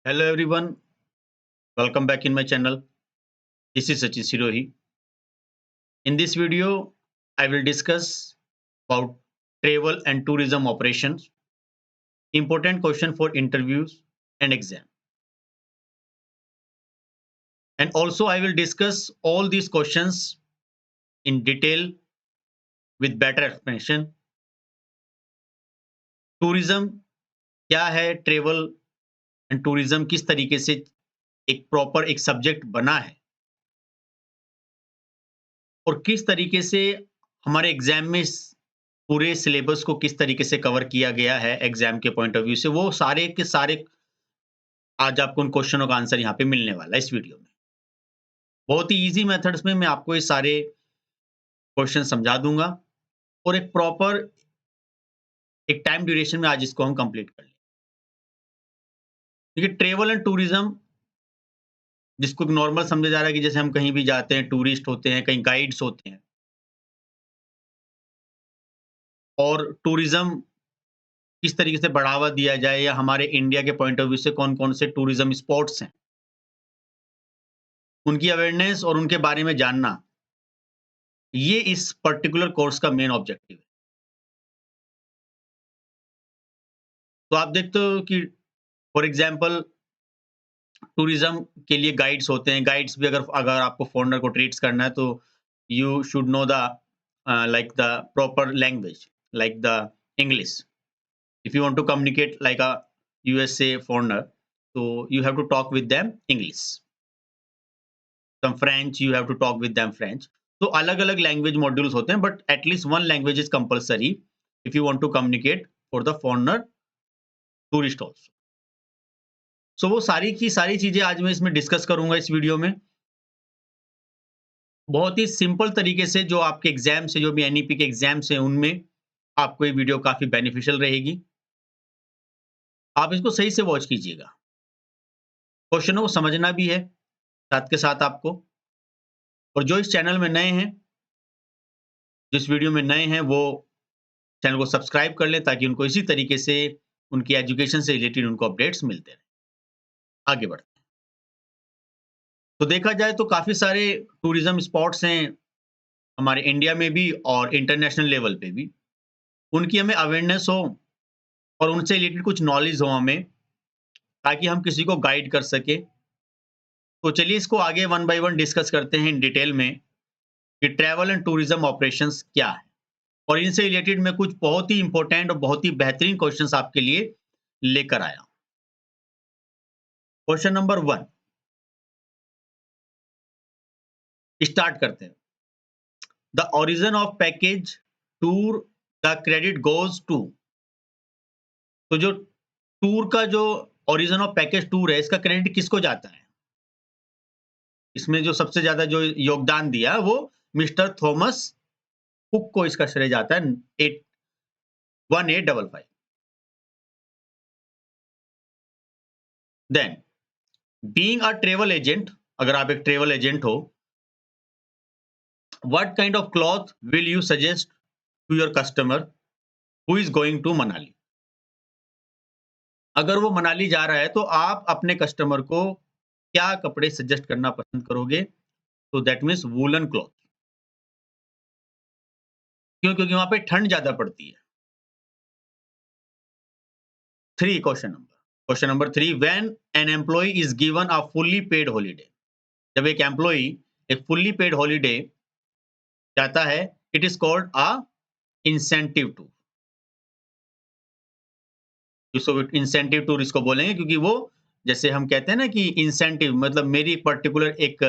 Hello everyone, welcome back in my channel. This is Sachin Sirohi. In this video, I will discuss about travel and tourism operations, important question for interviews and exam. And also I will discuss all these questions in detail with better explanation. Tourism क्या है, travel and tourism किस तरीके से एक proper एक subject बना है और किस तरीके से हमारे एग्जाम में पूरे सिलेबस को किस तरीके से कवर किया गया है एग्जाम के पॉइंट ऑफ व्यू से, वो सारे के सारे आज आपको उन क्वेश्चनों का आंसर यहाँ पे मिलने वाला है इस वीडियो में। बहुत ही ईज़ी मेथड्स में मैं आपको ये सारे क्वेश्चन समझा दूँगा और एक प्रॉपर एक टाइम ड्यूरेशन में आज इसको हम कंप्लीट कर लें। देखिए ट्रैवल एंड टूरिज़्म जिसको नॉर्मल समझा जा रहा है कि जैसे हम कहीं भी जाते हैं, टूरिस्ट होते हैं, कहीं गाइड्स होते हैं और टूरिज़्म किस तरीके से बढ़ावा दिया जाए या हमारे इंडिया के पॉइंट ऑफ व्यू से कौन-कौन से टूरिज़्म स्पॉट्स हैं, उनकी अवेयरनेस और उनके बारे में जानना, ये इस पर्टिकुलर कोर्स का मेन ऑब्जेक्टिव है। तो आप देखते हो कि फॉर एग्जांपल टूरिज्म के लिए गाइड्स होते हैं। गाइड्स भी अगर अगर आपको फॉरेनर को ट्रीट्स करना है तो you should know the like the proper language like the English. If you want to communicate like a USA foreigner तो you have to talk with them English. Some French you have to talk with them French. तो अलग-अलग language modules होते हैं but at least one language is compulsory if you want to communicate for the foreigner tourist also. So वो सारी की सारी चीज़ें आज मैं इसमें डिस्कस करूँगा इस वीडियो में। बहुत ही सिंपल तरीके से जो आपके एग्ज़ाम्स हैं, जो भी एनईपी के एग्ज़ाम्स हैं, उनमें आपको ये वीडियो काफ़ी बेनिफिशियल रहेगी। आप इसको सही से वॉच कीजिएगा। क्वेश्चनों को समझना भी है, साथ के साथ आपको। और जो इस चैनल में नए हैं, जिस वीडियो में नए हैं, वो चैनल को सब्सक्राइब कर लें ताकि उनको इसी तरीके से उनकी एजुकेशन से रिलेटेड उनको अपडेट्स मिलते रहें। आगे बढ़ते हैं। तो देखा जाए तो काफ़ी सारे टूरिज़्म स्पॉट्स हैं हमारे इंडिया में भी और इंटरनेशनल लेवल पे भी। उनकी हमें अवेयरनेस हो और उनसे रिलेटेड कुछ नॉलेज हो हमें, ताकि हम किसी को गाइड कर सकें। तो चलिए इसको आगे वन बाय वन डिस्कस करते हैं इन डिटेल में कि ट्रैवल एंड टूरिज्म ऑपरेशंस क्या है और इनसे रिलेटेड मैं कुछ बहुत ही इंपॉर्टेंट और बहुत ही बेहतरीन क्वेश्चंस आपके लिए लेकर आया हूं। क्वेश्चन नंबर 1 स्टार्ट करते हैं। The origin of package tour the credit goes to. तो जो टूर का जो ओरिजिन ऑफ पैकेज टूर है, इसका क्रेडिट किसको जाता है? इसमें जो सबसे ज्यादा जो योगदान दिया वो मिस्टर थॉमस कुक को इसका श्रेय जाता है। 1855। Then being a travel agent, अगर आप एक ट्रेवल एजेंट हो, what kind of cloth will you suggest to your customer who is going to Manali. अगर वो मनाली जा रहा है तो आप अपने कस्टमर को क्या कपड़े सजेस्ट करना पसंद करोगे? तो दैट मीन्स वूलन क्लॉथ। क्यों? क्योंकि वहां पे ठंड ज्यादा पड़ती है। Three question number 3 when an employ is given a fully paid holiday. जब एक एम्प्लॉय एक फुल्ली पेड हॉलीडे चाहता है, it is called a incentive tour. इसको इंसेंटिव टूर इसको बोलेंगे क्योंकि वो, जैसे हम कहते हैं ना कि इंसेंटिव मतलब मेरी पर्टिकुलर एक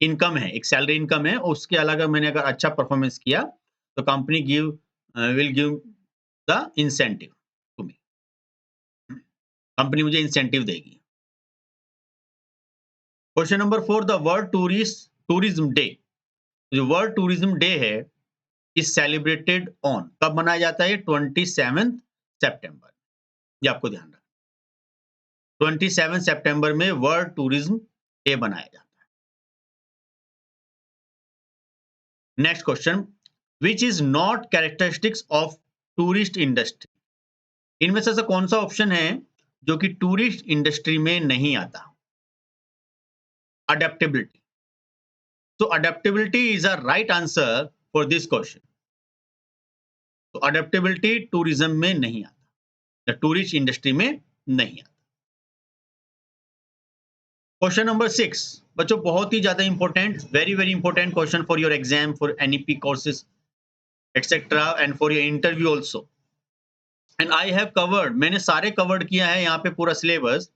इनकम है, एक सैलरी इनकम है, उसके अलावा मैंने अगर अच्छा परफॉर्मेंस किया तो company will give the incentive to me. Company मुझे इंसेंटिव देगी। Question number 4 the world tourism day. जो वर्ल्ड टूरिज्म डे है इज सेलिब्रेटेड ऑन, कब मनाया जाता है? 27 सितंबर। ये आपको ध्यान रखना। 27 सितंबर में वर्ल्ड टूरिज्म डे बनाया जाता है। Next question, which is not characteristics of tourist industry. इनमें से ऐसा कौन सा ऑप्शन है जो कि टूरिस्ट इंडस्ट्री में नहीं आता। Adaptability. So adaptability is a right answer for this question. तो अडेप्टेबिलिटी टूरिज्म में नहीं आता, या टूरिस्ट इंडस्ट्री में नहीं आता। क्वेश्चन नंबर 6 बच्चों, बहुत ही ज्यादा important, very very important question for your exam, for NEP courses etcetera and for your interview also. And I have covered, मैंने सारे कवर्ड किया है यहाँ पे पूरा सिलेबस,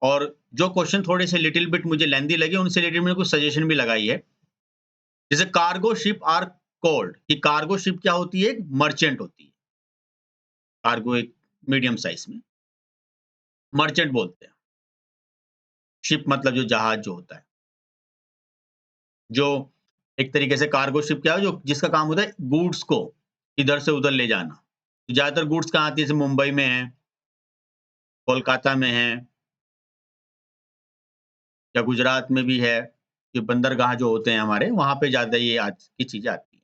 और जो क्वेश्चन थोड़े से लिटिल बिट मुझे लेंदी लगे उनसे रिलेटेड मैंने कुछ सजेशन भी लगाई है। जैसे कार्गो शिप आर कॉल्ड, कि कार्गो शिप क्या होती है? एक मर्चेंट होती है। कार्गो एक मीडियम साइज में, मर्चेंट बोलते हैं। शिप मतलब जो जहाज जो होता है, जो एक तरीके से कार्गो शिप क्या है, जो जिसका काम होता है गुड्स को इधर से उधर ले जाना। तो ज्यादातर गुड्स कहाँ आती है? जैसे मुंबई में है, कोलकाता में है, या गुजरात में भी है। ये बंदरगाह जो होते हैं हमारे, वहां पे ज्यादा ये आज की चीजें आती हैं।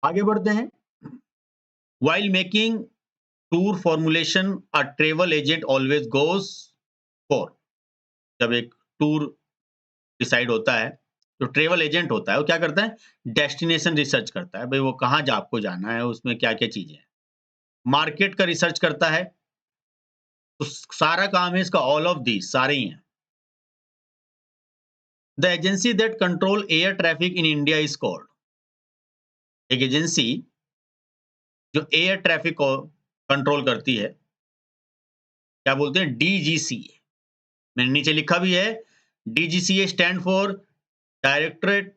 आगे बढ़ते हैं। While making tour formulation a travel agent always goes for, जब एक टूर डिसाइड होता है, जो ट्रेवल एजेंट होता है वो क्या करता है? डेस्टिनेशन रिसर्च करता है, भाई वो कहाँ जा आपको जाना है, उसमें क्या-क्या चीजें हैं। मार्केट का रिसर्च करता है, तो सारा काम है इसका, ऑल ऑफ दीस सारे ही हैं। The agency that control air traffic in India is called, एक एजेंसी जो एयर ट्रैफिक को कंट्रोल करती है, क्या बोलते हैं? डीजीसीए। मैंने नीचे लिखा भी है, DGCA stand for directorate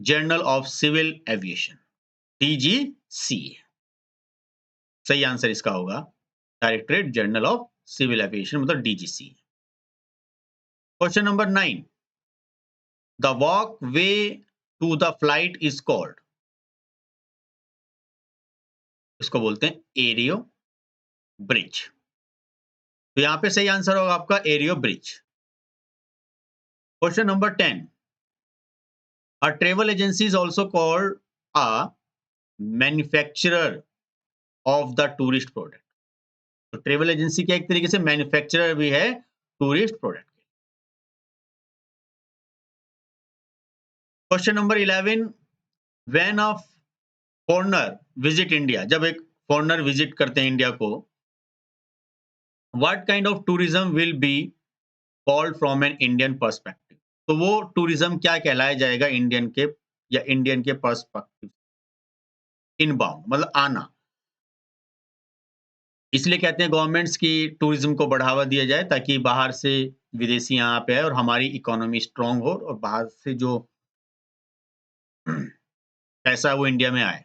general of civil aviation, DGCA. सही आंसर इसका होगा directorate general of civil aviation, मतलब DGC. Question number 9, the walk way to the flight is called, इसको बोलते हैं एरियो ब्रिज। तो यहां पे सही आंसर होगा आपका एरियो bridge. Question number 10, a travel agency is also called a manufacturer of the tourist product. तो ट्रेवल एजेंसी क्या एक तरीके से मैन्युफैक्चरर भी है tourist product. Question number 11, when a foreigner visit India, जब एक फॉरनर विजिट करते हैं इंडिया को, what kind of tourism will be called from an Indian perspective. तो वो टूरिज्म क्या कहलाया जाएगा इंडियन के, या इंडियन के पर्सपेक्टिव? इनबाउंड मतलब आना। इसलिए कहते हैं गवर्नमेंट्स की टूरिज्म को बढ़ावा दिया जाए, ताकि बाहर से विदेशी यहाँ पे आए और हमारी इकोनॉमी स्ट्रांग हो, और बाहर से जो पैसा है वो इंडिया में आए।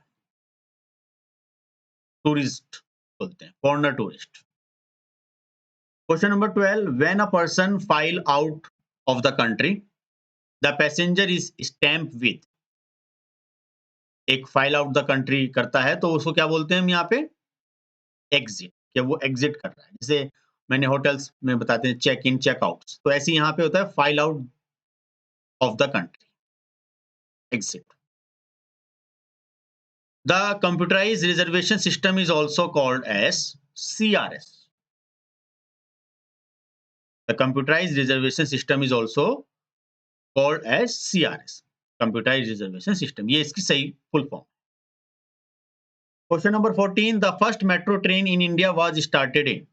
टूरिस्ट बोलते हैं, foreigner tourist. Question number 12, when a person file out of the country the passenger is stamp with, एक फाइल आउट द कंट्री करता है तो उसको क्या बोलते हैं हम यहाँ पे? एग्जिट, कि वो एग्जिट कर रहा है। जैसे मैंने होटल्स में बताते हैं चेक इन चेक आउट, तो ऐसे यहाँ पे होता है file out of the country, exit. The computerised reservation system is also called as CRS। The computerized reservation system is also called as CRS, computerized reservation system, ये इसकी सही full form. Question number 14, the first metro train in India was started in,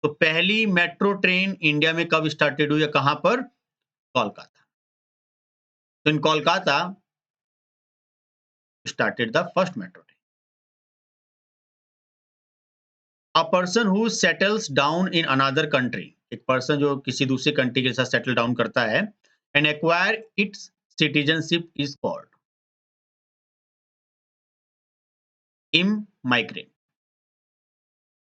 तो पहली metro train India में कब started हुई, कहां पर? कोलकाता। तो in Kolkata started the first metro train. A person who settles down in another country, एक पर्सन जो किसी दूसरी कंट्री के साथ सेटल डाउन करता है, and acquire its citizenship is called immigrant.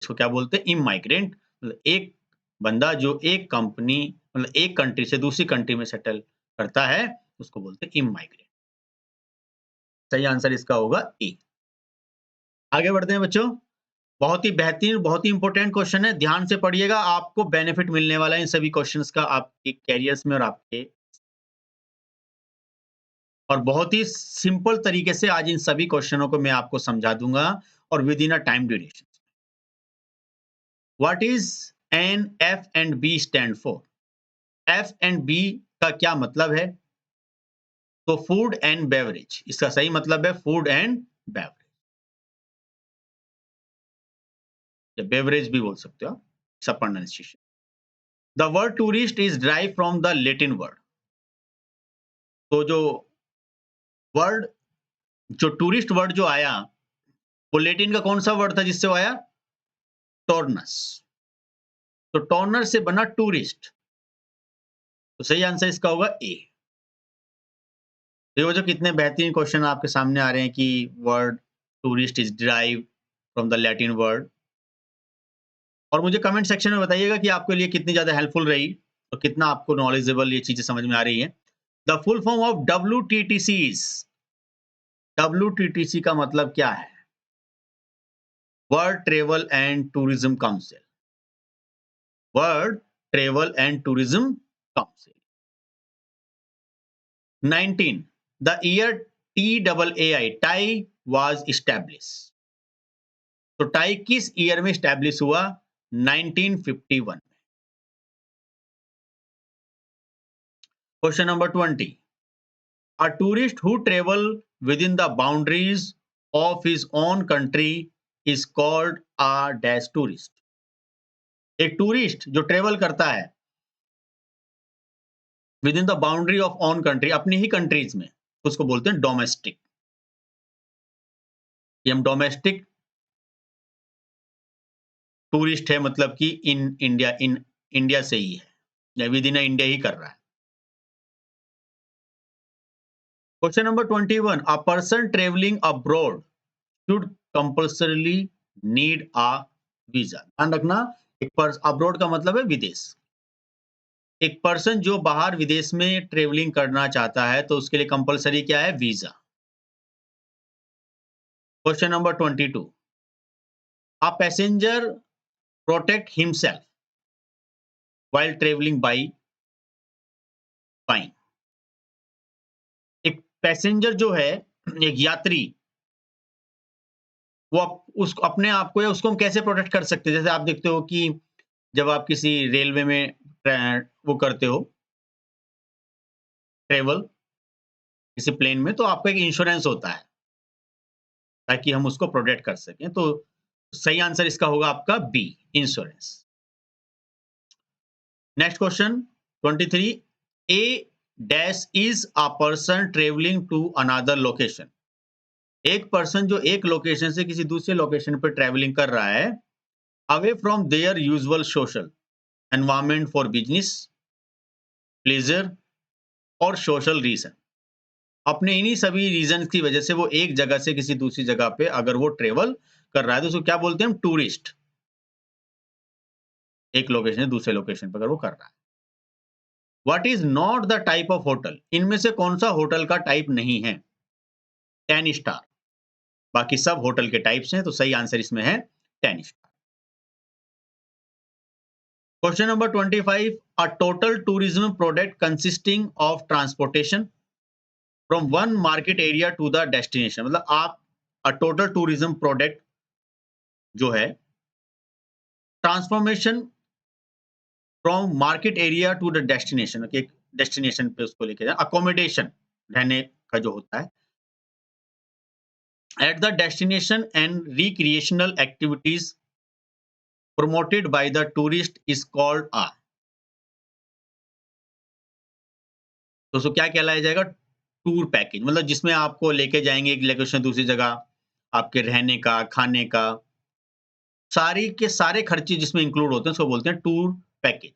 इसको क्या बोलते हैं? इमाइग्रेंट। मतलब एक बंदा जो एक कंपनी, मतलब एक कंट्री से दूसरी कंट्री में सेटल करता है, उसको बोलते हैं इमाइग्रेंट। सही आंसर इसका होगा ए। आगे बढ़ते हैं बच्चों, बहुत ही बेहतरीन, बहुत ही इंपॉर्टेंट क्वेश्चन है, ध्यान से पढ़िएगा, आपको बेनिफिट मिलने वाला है इन सभी क्वेश्चंस का आपके कैरियर्स में और आपके, और बहुत ही सिंपल तरीके से आज इन सभी क्वेश्चनों को मैं आपको समझा दूंगा, और within a time duration. What is an F and B stand for? F and B का क्या मतलब है? तो फूड एंड बेवरेज, इसका सही मतलब है फूड एंड बेवरेज, या बेवरेज भी बोल सकते हो आप, सब pronunciation. The word tourist is drive from the Latin word. तो जो वर्ड, जो टूरिस्ट वर्ड जो आया, वो लेटिन का कौन सा वर्ड था जिससे वो आया? टॉर्नस। तो टॉर्नर से बना टूरिस्ट, तो सही आंसर इसका होगा ए। देखो जो कितने बेहतरीन क्वेश्चन आपके सामने आ रहे हैं कि word tourist is derive from the Latin word. और मुझे कमेंट सेक्शन में बताइएगा कि आपके लिए कितनी ज़्यादा हेल्पफुल रही और कितना आपको नॉलेजेबल ये चीज़ें समझ में आ रही हैं। The full form of WTTCs, WTTC का मतलब क्या है? World travel and tourism council, world travel and tourism council. 19, the year TAAI, tie was established। तो टाई किस ईयर में स्टैब्लिश हुआ? 1951 में। Question number 20, a tourist who travel within the boundaries of his own country is called a dash tourist। एक tourist जो travel करता है with in the boundary of on country, अपनी ही कंट्रीज में, उसको बोलते हैं डोमेस्टिक। ये हम डोमेस्टिक टूरिस्ट है, मतलब कि इन इंडिया से ही है, या विद इन इंडिया ही कर रहा है। Question number 21, a person travelling abroad should compulsorily need a visa. ध्यान रखना, अब्रॉड का मतलब है विदेश। एक पर्सन जो बाहर विदेश में ट्रेवलिंग करना चाहता है तो उसके लिए कंपलसरी क्या है? Visa. Question number 22, a passenger protect himself while travelling by buying. एक पैसेंजर जो है, एक यात्री, वो उस अपने आप को या उसको हम कैसे प्रोटेक्ट कर सकते हैं? जैसे आप देखते हो कि जब आप किसी रेलवे में वो करते हो ट्रेवल, किसी प्लेन में, तो आपका एक इंश्योरेंस होता है ताकि हम उसको प्रोटेक्ट कर सकें। तो सही आंसर इसका होगा आपका B, insurance. Next question 23, A dash is a person travelling to another location. एक पर्सन जो एक लोकेशन से किसी दूसरे लोकेशन पर ट्रेवलिंग कर रहा है away from there usual social environment for business, pleasure और सोशल रीजन। अपने इन्हीं सभी रीजन की वजह से वो एक जगह से किसी दूसरी जगह पे अगर वो ट्रेवल कर रहा है तो उसको क्या बोलते हैं हम? टूरिस्ट। एक लोकेशन से दूसरे लोकेशन पर अगर वो कर रहा है। What is not the type of hotel? इनमें से कौन सा होटल का टाइप नहीं है? 10 स्टार। बाकी सब होटल के टाइप्स हैं, तो सही आंसर इसमें है 10 star. Question number 25, a total tourism product consisting of transportation from one market area to the destination. मतलब आप टोटल टूरिज्म प्रोडक्ट जो है, transformation from market area to the destination, एक डेस्टिनेशन पे उसको लेके जाए, अकोमोडेशन, रहने का जो होता है, at the destination and recreational activities promoted by the tourist is called a। तो उसको क्या कहलाया जाएगा? Tour package. मतलब जिसमें आपको लेके जाएंगे एक लोकेशन दूसरी जगह, आपके रहने का, खाने का, सारी के सारे खर्चे जिसमें इंक्लूड होते हैं उसको बोलते हैं टूर पैकेज।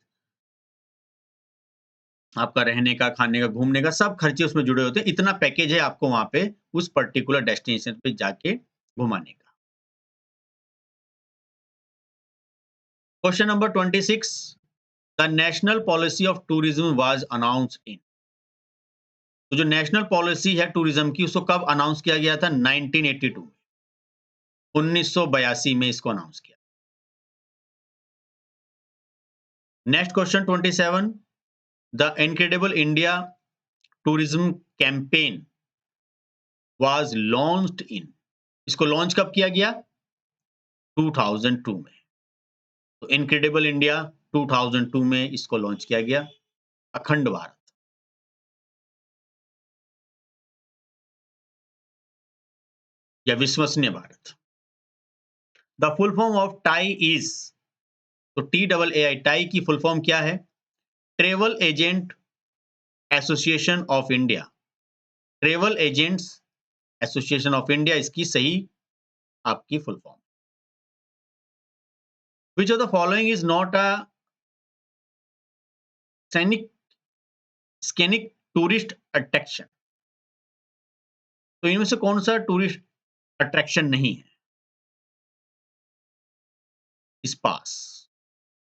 आपका रहने का, खाने का, घूमने का सब खर्चे उसमें जुड़े होते हैं। इतना पैकेज है आपको वहां पे उस पर्टिकुलर डेस्टिनेशन पे जाके घुमाने का। Question number 26, the national policy of tourism was announced in. तो जो नेशनल पॉलिसी है टूरिज्म की, उसको कब अनाउंस किया गया था? 1982 में, 1982 में इसको अनाउंस किया। Next question 27, the incredible India tourism campaign was launched in. इसको लॉन्च कब किया गया? 2002 में। तो इनक्रेडिबल इंडिया 2002 में इसको लॉन्च किया गया, अखंड भारत। या विश्वसनीय Bharat. The full form of TAAI is, तो TAAI टाई की फुल फॉर्म क्या है? Travel agent association of India. Travel agents association of India इसकी सही आपकी full form. Which of the following is not a scenic tourist attraction? तो इनमें से कौन सा टूरिस्ट अट्रैक्शन नहीं है? स्पास,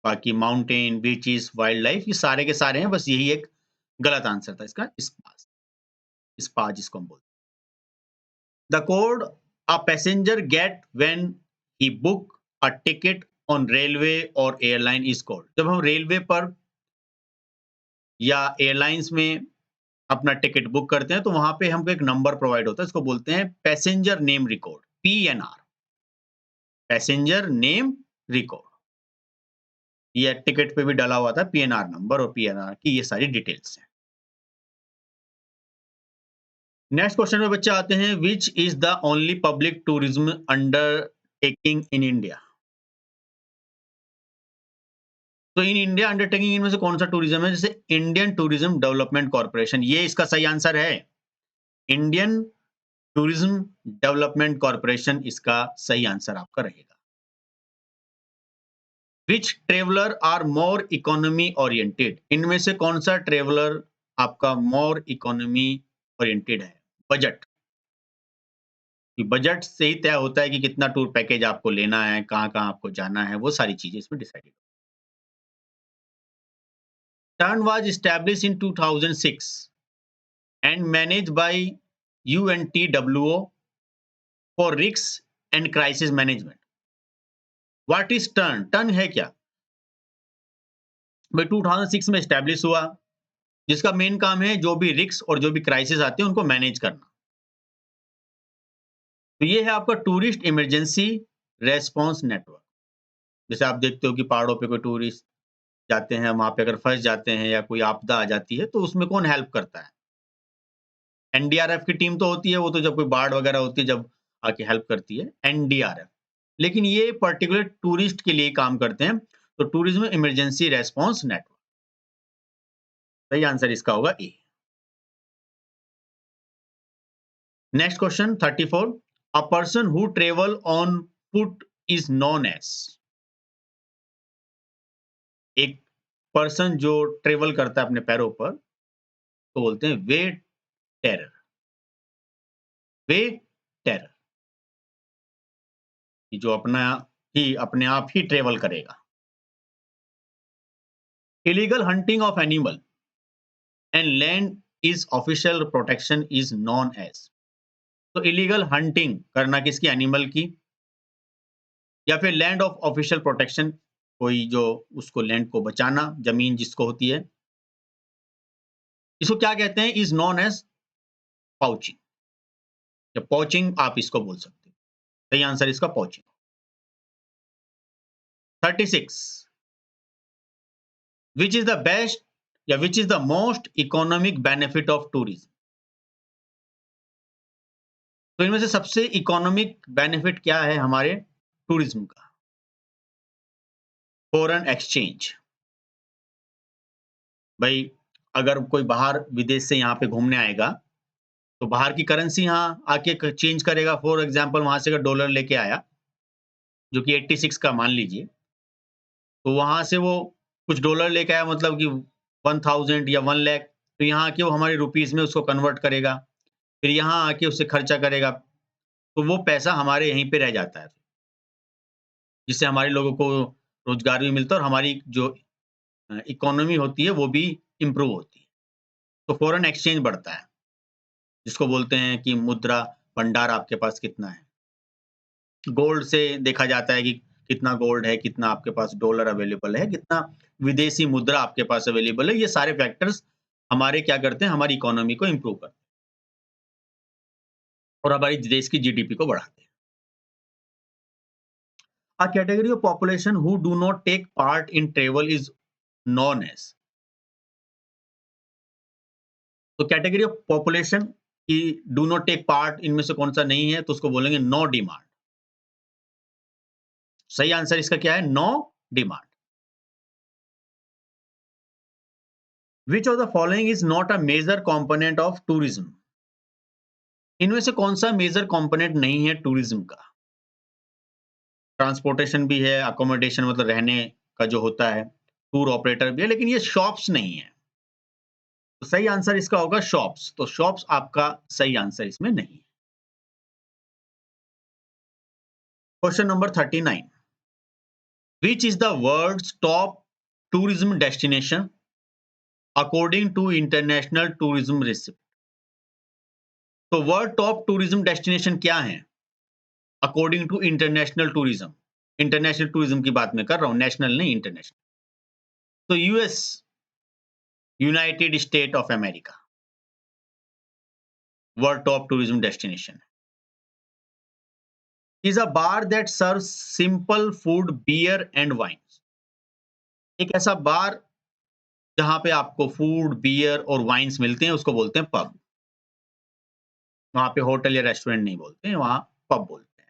बाकी माउंटेन, बीचेस, वाइल्ड लाइफ, ये सारे के सारे हैं, बस यही एक गलत आंसर था इसका, स्पास। स्पा जिसको हम बोलते हैं। The code a passenger get when he book a ticket on railway और एयरलाइन इज कॉल्ड। जब हम रेलवे पर या एयरलाइंस में अपना टिकट बुक करते हैं तो वहां पे हमको एक नंबर प्रोवाइड होता है, इसको बोलते हैं passenger name record, PNR। Passenger name record, ये टिकट पे भी डाला हुआ था PNR नंबर और PNR की ये सारी डिटेल्स हैं। नेक्स्ट क्वेश्चन में बच्चे आते हैं, विच is the only public tourism undertaking in India? तो इन इंडिया अंडरटेकिंग इनमें से कौन सा टूरिज्म है? जैसे इंडियन टूरिज्म डेवलपमेंट कॉर्पोरेशन, ये इसका सही आंसर है। इंडियन टूरिज्म डेवलपमेंट कॉर्पोरेशन इसका सही आंसर आपका रहेगा। Which traveller are more economy oriented? इनमें से कौन सा ट्रेवलर आपका मोर इकोनॉमी ओरिएंटेड है? बजट, बजट से ही तय होता है कि कितना टूर पैकेज आपको लेना है, कहाँ-कहाँ आपको जाना है, वो सारी चीजें इसमें decided. Turn was established in 2006 and managed by UNTWO for risk and crisis management. What is turn? Turn है क्या भाई? 2006 में एस्टैब्लिश हुआ, जिसका मेन काम है जो भी रिस्क और जो भी क्राइसिस आते हैं उनको मैनेज करना। तो ये है आपका टूरिस्ट इमरजेंसी रेस्पॉन्स नेटवर्क। जैसे आप देखते हो कि पहाड़ों पे कोई टूरिस्ट जाते हैं, वहां पे अगर फंस जाते हैं या कोई आपदा आ जाती है तो उसमें कौन हेल्प करता है? NDRF की टीम तो होती है, वो तो जब कोई बाढ़ वगैरह होती है जब आके हेल्प करती है NDRF। लेकिन ये पर्टिकुलर टूरिस्ट के लिए काम करते हैं, तो टूरिज्म इमरजेंसी रेस्पॉन्स नेटवर्क। सही आंसर इसका होगा A. Next question 34, a person who travel on foot is known as. एक पर्सन जो ट्रेवल करता है अपने पैरों पर तो बोलते हैं वे टेरर। वे टेरर, कि जो अपने आप ही ट्रेवल करेगा। Illegal hunting of animal and land is official protection is known as. तो इलीगल हंटिंग करना किसकी? एनिमल की, या फिर लैंड ऑफ ऑफिशियल प्रोटेक्शन, कोई जो उसको लैंड को बचाना, जमीन जिसको होती है, इसको क्या कहते हैं? इज नॉन एज पाउचिंग, या पॉचिंग आप इसको बोल सकते हैं। सही आंसर इसका poaching. 36, which is the best या which is the most economic benefit of tourism? तो इनमें से सबसे इकोनॉमिक बेनिफिट क्या है हमारे टूरिज्म का? Foreign exchange. भाई अगर कोई बाहर विदेश से यहाँ पे घूमने आएगा तो बाहर की करेंसी यहाँ आके चेंज करेगा। फॉर एग्जांपल वहां से अगर डॉलर लेके आया जो कि 86 का मान लीजिए, तो वहां से वो कुछ डॉलर लेके आया, मतलब कि 1000 या 1 लाख, तो यहाँ आके वो हमारे रुपीज में उसको कन्वर्ट करेगा, फिर यहाँ आके उससे खर्चा करेगा, तो वो पैसा हमारे यहीं पे रह जाता है, जिससे हमारे लोगों को रोजगार भी मिलता है और हमारी जो इकोनॉमी होती है वो भी इम्प्रूव होती है। तो फॉरेन एक्सचेंज बढ़ता है, जिसको बोलते हैं कि मुद्रा भंडार आपके पास कितना है। गोल्ड से देखा जाता है कि कितना गोल्ड है, कितना आपके पास डॉलर अवेलेबल है, कितना विदेशी मुद्रा आपके पास अवेलेबल है। ये सारे फैक्टर्स हमारे क्या करते हैं? हमारी इकोनॉमी को इम्प्रूव करते हैं और हमारी देश की GDP को बढ़ाते हैं। A category of population who do not take part in travel is known as. तो कैटेगरी ऑफ पॉपुलेशन की डू नॉट टेक पार्ट इनमें से कौन सा नहीं है, तो उसको बोलेंगे नो डिमांड। सही आंसर इसका क्या है? No demand. Which of the following is not a major component of tourism? इनमें से कौन सा मेजर कंपोनेंट नहीं है टूरिज्म का? ट्रांसपोर्टेशन भी है, अकोमोडेशन मतलब रहने का जो होता है, टूर ऑपरेटर भी है, लेकिन ये शॉप्स नहीं है। तो सही आंसर इसका होगा शॉप्स। तो शॉप्स आपका सही आंसर इसमें नहीं है। Question number 39, which is the world's top tourism destination according to international tourism receipt? तो वर्ल्ड टॉप टूरिज्म डेस्टिनेशन क्या है according to international tourism? International tourism की बात मैं कर रहा हूं, नेशनल नहीं, इंटरनेशनल। तो US, United State of America world top tourism destination is a bar that serve simple food, beer and wines. एक ऐसा बार जहां पे आपको फूड, बियर और वाइन्स मिलते हैं, उसको बोलते हैं पब। वहां पे होटल या रेस्टोरेंट नहीं बोलते हैं, वहां पब बोलते हैं।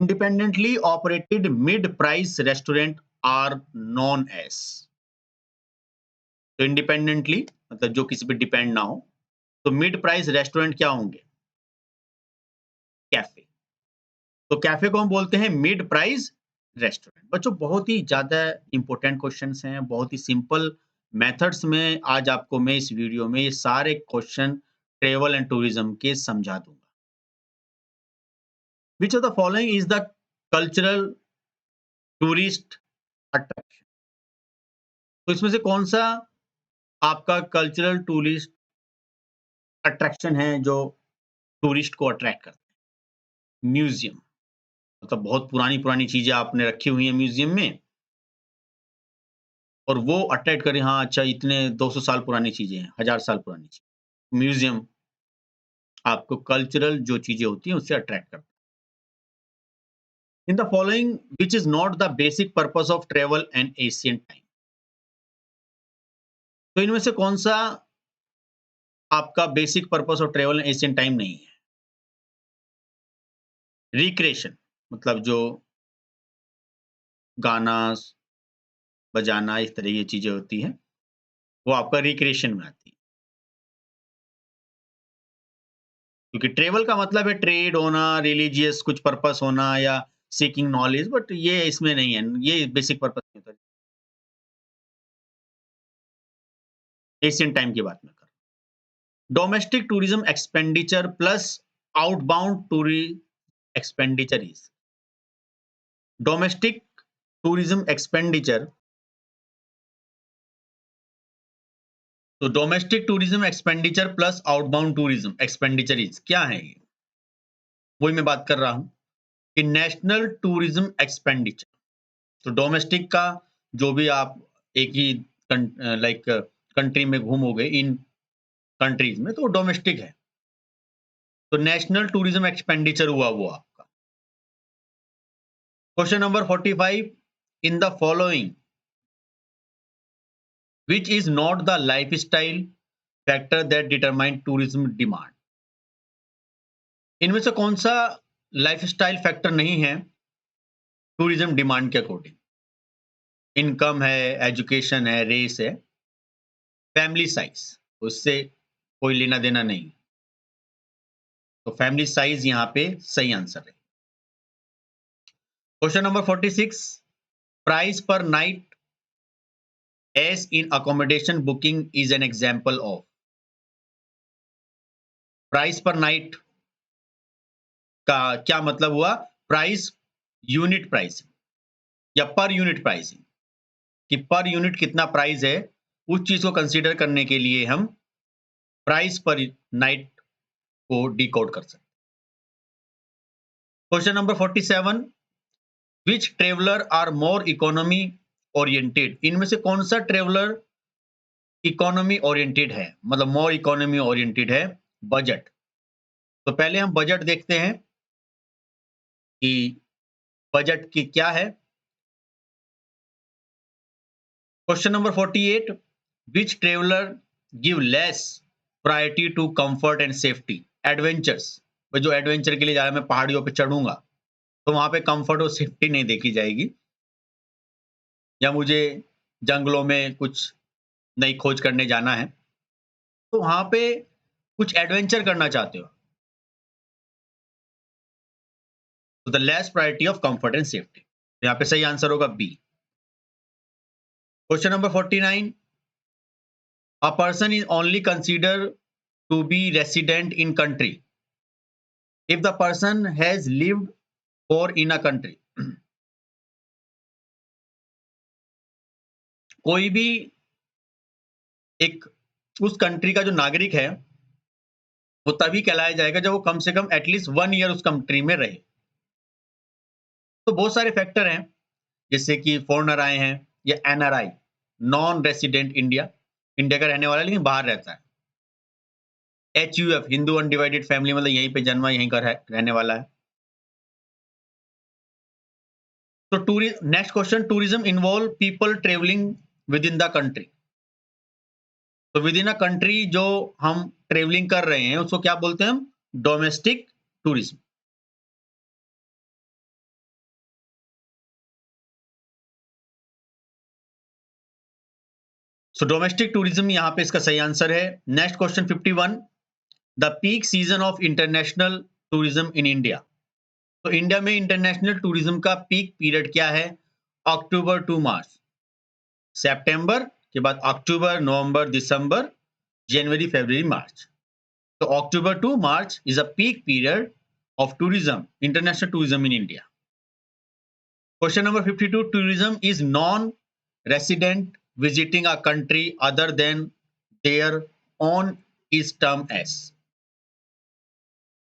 Independently operated mid price restaurant are known as. तो इंडिपेंडेंटली मतलब जो किसी पे डिपेंड ना हो, तो मिड प्राइस रेस्टोरेंट क्या होंगे? कैफे। तो कैफे को हम बोलते हैं मिड प्राइस रेस्टोरेंट। बच्चों बहुत ही ज्यादा इंपॉर्टेंट क्वेश्चंस हैं, बहुत ही सिंपल मेथड्स में आज आपको मैं इस वीडियो में ये सारे क्वेश्चन ट्रेवल एंड टूरिज्म के समझा दूंगा। विच of the following is the cultural tourist attraction? तो इसमें से कौन सा आपका कल्चरल टूरिस्ट अट्रैक्शन है जो टूरिस्ट को अट्रैक्ट करता है? म्यूजियम, मतलब बहुत पुरानी पुरानी चीजें आपने रखी हुई हैं म्यूजियम में और वो अट्रैक्ट करें, हाँ अच्छा इतने 200 साल पुरानी चीजें हैं, 1000 साल पुरानी चीज। म्यूजियम आपको कल्चरल जो चीजें होती हैं उससे अट्रैक्ट करता है। In the following which is not the basic purpose of travel and Asian time? तो इनमें से कौन सा आपका basic purpose of travel and Asian time नहीं है? रिक्रिएशन, मतलब जो गाना बजाना इस तरह की चीजें होती हैं, वो आपका रिक्रिएशन में आती है। क्योंकि ट्रेवल का मतलब है ट्रेड होना, रिलीजियस कुछ पर्पस होना या सीकिंग नॉलेज, बट ये इसमें नहीं है, ये बेसिक पर्पस नहीं होता। एशियन टाइम की बात मैं कर रहा हूं। Domestic tourism expenditure plus outbound tourism expenditure is. Domestic tourism expenditure, तो domestic tourism expenditure plus outbound tourism expenditure is क्या है ये? वही मैं बात कर रहा हूं कि नेशनल टूरिज्म एक्सपेंडिचर। तो डोमेस्टिक का जो भी आप एक ही लाइक कंट्री में घूमोगे, इन कंट्रीज में, तो वो डोमेस्टिक है। तो नेशनल टूरिज्म एक्सपेंडिचर हुआ वो आपका। Question number 45, in the following which is not the lifestyle factor that determine tourism demand? इनमें से कौन सा लाइफस्टाइल फैक्टर नहीं है टूरिज्म डिमांड के अकॉर्डिंग? इनकम है, एजुकेशन है, रेस है, फैमिली साइज, उससे कोई लेना देना नहीं। तो फैमिली साइज यहां पे सही आंसर है। Question number 46, price per night as in accommodation booking is an example of. Price per night का क्या मतलब हुआ? प्राइस यूनिट प्राइसिंग या पर यूनिट प्राइसिंग, कि पर यूनिट कितना प्राइस है, उस चीज को कंसीडर करने के लिए हम प्राइस पर नाइट को डिकोड कर सकते हैं। Question number 47, which traveller are more economy oriented? इनमें से कौन सा ट्रेवलर इकोनॉमी ओरिएंटेड है, मतलब मोर इकोनॉमी ओरिएंटेड है? बजट। तो पहले हम बजट देखते हैं कि बजट की क्या है? Question number 48, which traveller give less priority to comfort and safety? Adventures, जो एडवेंचर के लिए जा रहा है, मैं पहाड़ियों पे चढ़ूंगा, तो वहां पे कंफर्ट और सेफ्टी नहीं देखी जाएगी, या मुझे जंगलों में कुछ नई खोज करने जाना है, तो वहां पे कुछ एडवेंचर करना चाहते हो, तो the less priority of comfort and safety. यहाँ पे सही आंसर होगा B. Question number 49, a person is only consider to be resident in country if the person has lived for in a country। कोई भी एक उस कंट्री का जो नागरिक है, वो तभी कहलाया जाएगा जब वो कम से कम एटलीस्ट 1 ईयर उस कंट्री में रहे। तो बहुत सारे फैक्टर हैं, जैसे कि फॉरेनर आए हैं, या NRI, non resident India, India का रहने वाला है लेकिन बाहर रहता है। HUF, हिंदू अनडिवाइडेड फैमिली, मतलब यहीं पे जन्मा, यहीं का रहने वाला है। तो next question, tourism involve people travelling with in the country. तो विद इन अ कंट्री जो हम ट्रेवलिंग कर रहे हैं, उसको क्या बोलते हैं हम? Domestic tourism. So domestic tourism यहाँ पे इसका सही आंसर है। Next question 51, the peak season of international tourism in India. तो इंडिया में इंटरनेशनल टूरिज्म का पीक पीरियड क्या है? अक्टूबर टू मार्च। सितंबर के बाद अक्टूबर, नवंबर, दिसंबर, जनवरी, फरवरी, मार्च। तो October to March is a peak period of tourism, international tourism in India. Question number 52, tourism is non-resident visiting a country other than their own is termed as।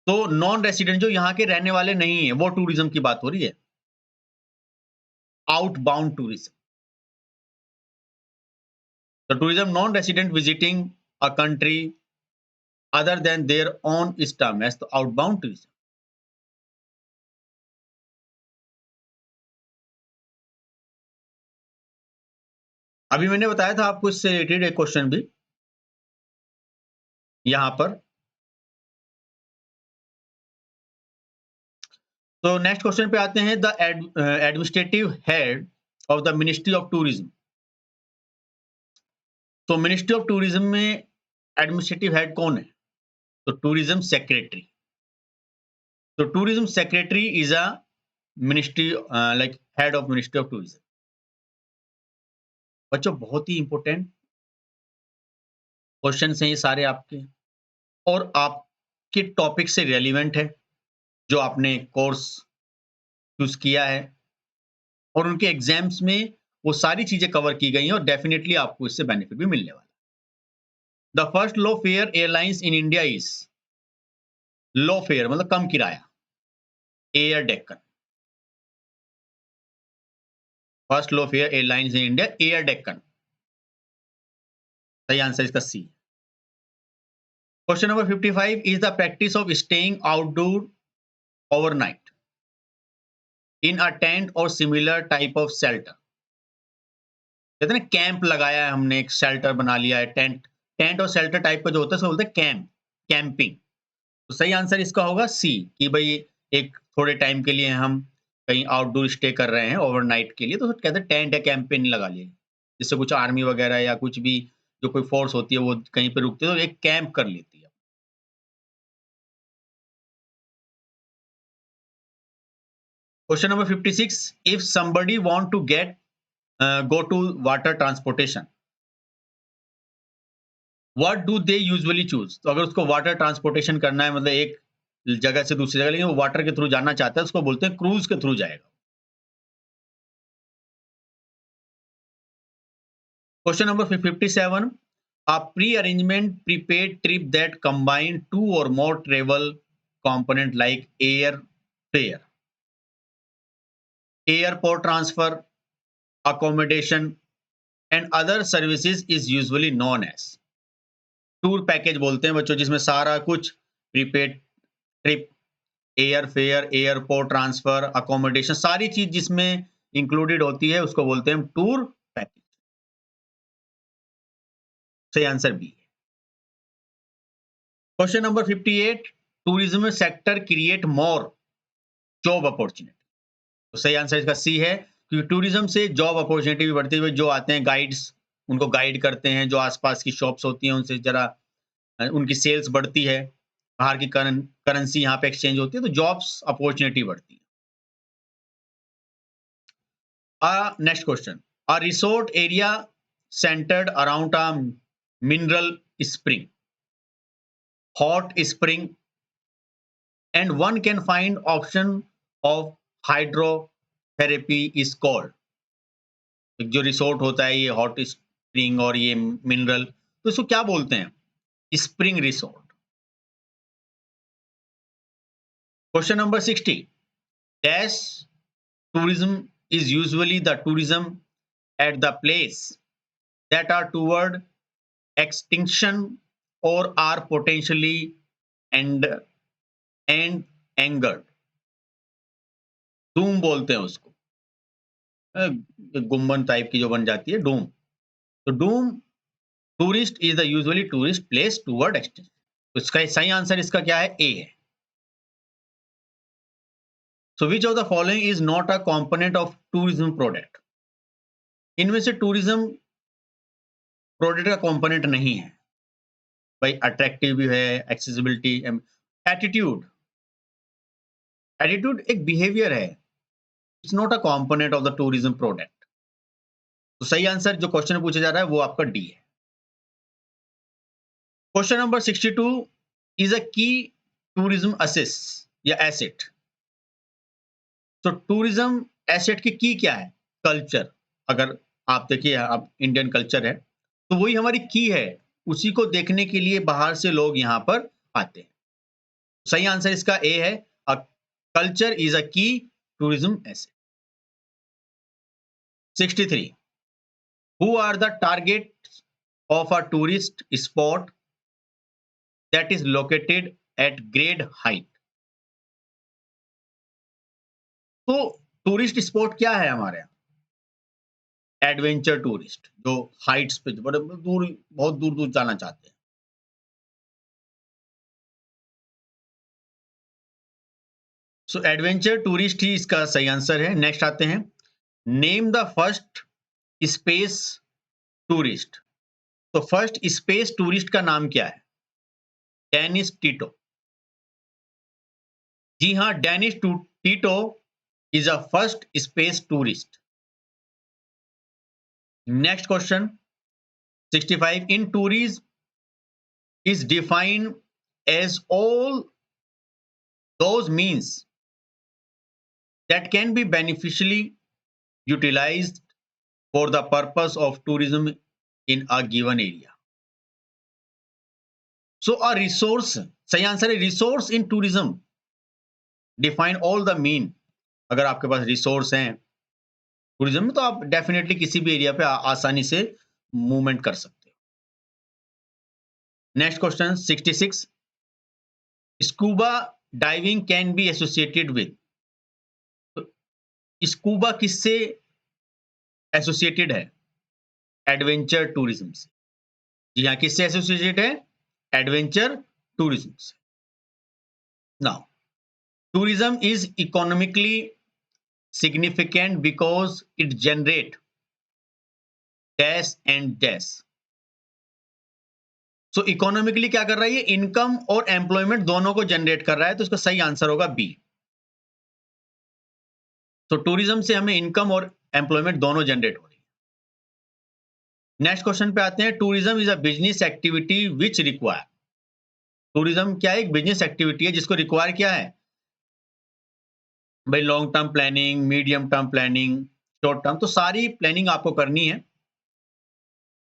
तो non resident, जो यहाँ के रहने वाले नहीं है, वो टूरिज्म की बात हो रही है, आउटबाउंड टूरिज्म। तो tourism non resident visiting a country other than their own is term as, तो आउटबाउंड टूरिज्म। अभी मैंने बताया था आपको इससे रिलेटेड एक क्वेश्चन भी यहां पर। तो नेक्स्ट क्वेश्चन पे आते हैं, the administrative head of the ministry of tourism. तो मिनिस्ट्री ऑफ टूरिज्म में एडमिनिस्ट्रेटिव हेड कौन है? तो टूरिज्म सेक्रेटरी। तो tourism secretary is a ministry, like head of ministry of tourism. बच्चों, बहुत ही इंपॉर्टेंट क्वेश्चन हैं ये सारे आपके, और आपके टॉपिक से रेलिवेंट है, जो आपने कोर्स चूज किया है, और उनके एग्जाम्स में वो सारी चीजें कवर की गई हैं, और डेफिनेटली आपको इससे बेनिफिट भी मिलने वाला है। The first low fare airlines in India is, low fare मतलब कम किराया, Air Deccan. First low fare airlines in India, Air Deccan. सही आंसर इसका C. Question number 55, is the practice of staying outdoor overnight in a tent और सिमिलर टाइप ऑफ शेल्टर। कहते हैं ना, camp लगाया है हमने, एक शेल्टर बना लिया है, टेंट। टेंट और शेल्टर टाइप का जो होता है उसको बोलते हैं कैंप, कैंपिंग। तो सही आंसर इसका होगा सी, कि भाई एक थोड़े टाइम के लिए हम कहीं आउटडोर स्टे कर रहे हैं ओवरनाइट के लिए, तो कहते हैं टेंट या कैंपेन लगा लिए, जिससे कुछ आर्मी वगैरह या कुछ भी जो कोई फोर्स होती है वो कहीं पे रुकती है, तो एक कैंप कर लेती है। Question number 56, if somebody want to get go to water transportation, what do they usually choose? तो अगर उसको वाटर ट्रांसपोर्टेशन करना है, मतलब एक जगह से दूसरी जगह, लेकिन वो वाटर के थ्रू जाना चाहता है, उसको बोलते हैं क्रूज के थ्रू जाएगा। Question number 57, a pre-arrangement prepaid trip that combine two or more travel component like air fare, airport transfer, accommodation and other services is usually known as। Tour package बोलते हैं बच्चों, जिसमें सारा कुछ prepaid trip air fare, airport transfer, accommodation, सारी चीज जिसमें included होती है उसको बोलते हैं हम टूर पैकेज। सही आंसर बी है। Question number 58, tourism sector create more job opportunity. तो सही आंसर इसका सी है, क्योंकि टूरिज्म से जॉब अपॉर्चुनिटी भी बढ़ती है। जो आते हैं गाइड्स, उनको गाइड करते हैं, जो आसपास की शॉप्स होती हैं उनसे जरा उनकी सेल्स बढ़ती है, बाहर की करेंसी यहाँ पे एक्सचेंज होती है, तो जॉब्स अपॉर्चुनिटी बढ़ती है। Next question, a resort area centred around a mineral spring, hot spring, and one can find option of hydrotherapy is called. जो रिसोर्ट होता है ये हॉट स्प्रिंग और ये मिनरल, तो इसको क्या बोलते हैं? Spring resort. Question number 60, dash tourism is usually the tourism at the place that are toward extinction or are potentially and and angered। Doom बोलते हैं उसको, गुम्बन टाइप की जो बन जाती है, डूम। तो doom tourist is the usually tourist place toward extension. तो इसका सही आंसर इसका क्या है? ए है। So which of the following is not a component of tourism product. इनमें से टूरिज्म प्रोडक्ट का कंपोनेंट नहीं है भाई। अट्रैक्टिव भी है, एक्सेसिबिलिटी, एटीट्यूड। एटीट्यूड एक बिहेवियर है, it's not a component of the tourism product. तो सही आंसर जो क्वेश्चन पूछा जा रहा है वो आपका डी है। क्वेश्चन नंबर 62, इज अ की टूरिज्म असेस या एसेट। तो टूरिज्म एसेट की क्या है? कल्चर। अगर आप देखिए, आप इंडियन कल्चर है तो वही हमारी की है, उसी को देखने के लिए बाहर से लोग यहाँ पर आते हैं। सही आंसर इसका ए है, अ कल्चर इज अ की tourism asset. 63, who are the targets of a tourist spot that is located at great height। तो टूरिस्ट स्पॉट क्या है हमारे यहाँ? एडवेंचर टूरिस्ट, जो हाइट्स पे बड़े दूर, बहुत दूर दूर जाना चाहते हैं। सो एडवेंचर टूरिस्ट ही इसका सही आंसर है। नेक्स्ट आते हैं, name the first space tourist. तो फर्स्ट स्पेस टूरिस्ट का नाम क्या है? Dennis Tito. जी हाँ, Dennis Tito is a first space tourist. Next question 65, in tourism is defined as all those means that can be beneficially utilized for the purpose of tourism in a given area। So a resource, सही answer है resource in tourism, define all the mean. अगर आपके पास resource हैं tourism में तो आप definitely किसी भी एरिया पे आसानी से मूवमेंट कर सकते हो। Next question 66, scuba diving can be associated with. Scuba किससे एसोसिएटेड है? एडवेंचर टूरिज्म से। जी हाँ, किससे एसोसिएटेड है? एडवेंचर टूरिज्म से। Now tourism is economically significant because it generate dash and dash. So economically क्या कर रहा है? ये इनकम और एम्प्लॉयमेंट दोनों को जनरेट कर रहा है, तो इसका सही आंसर होगा बी। तो टूरिज्म से हमें इनकम और एम्प्लॉयमेंट दोनों जनरेट हो रही है। नेक्स्ट क्वेश्चन पे आते हैं, tourism is a business activity which require. Tourism क्या है? एक बिजनेस एक्टिविटी है जिसको रिक्वायर क्या है भाई? Long term planning, medium term planning, short term, तो सारी प्लानिंग आपको करनी है।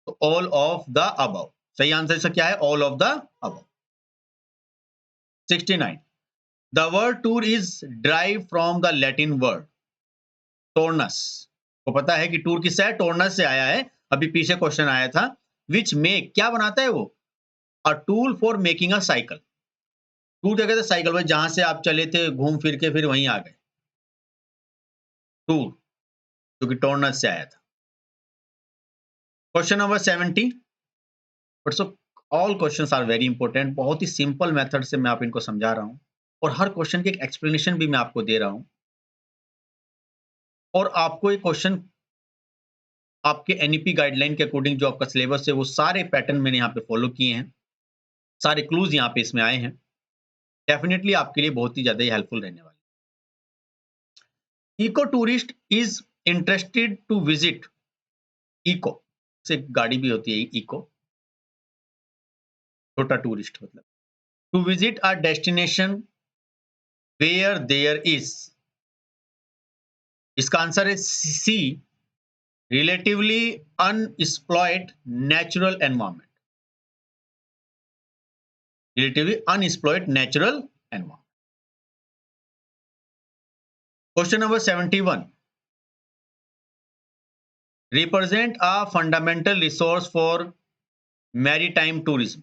तो ऑल ऑफ द अबव, सही आंसर इसका क्या है? All of the above. 69, the word tour is drive from the Latin word tornus. को पता है कि टूर किससे है? टोर्नस से आया है। अभी पीछे क्वेश्चन आया था, विच मेक क्या बनाता है वो? A tool for making a cycle. Tour क्या कहते हैं? साइकिल, भाई जहाँ से आप चले थे घूम फिर के फिर वहीं आ गए। टूर, जो कि टॉर्नस से आया था। Question number 70, but so all questions are very important. बहुत ही सिंपल मेथड से मैं आप इनको समझा रहा हूँ और हर क्वेश्चन की एक एक्सप्लेनेशन भी मैं आपको दे रहा हूँ। और आपको ये क्वेश्चन आपके एनईपी गाइडलाइन के अकॉर्डिंग जो आपका सिलेबस है वो सारे पैटर्न मैंने यहाँ पे फॉलो किए हैं, सारे क्लूज यहाँ पे इसमें आए हैं। डेफिनेटली आपके लिए बहुत ही ज्यादा हेल्पफुल रहने वाले। Eco tourist is interested to visit, eco से गाड़ी भी होती है इको, छोटा टूरिस्ट मतलब, to visit a destination where there is, इसका आंसर है C, relatively unexploited natural environment, relatively unexploited natural environment. Question number 71, represent a fundamental resource for maritime tourism।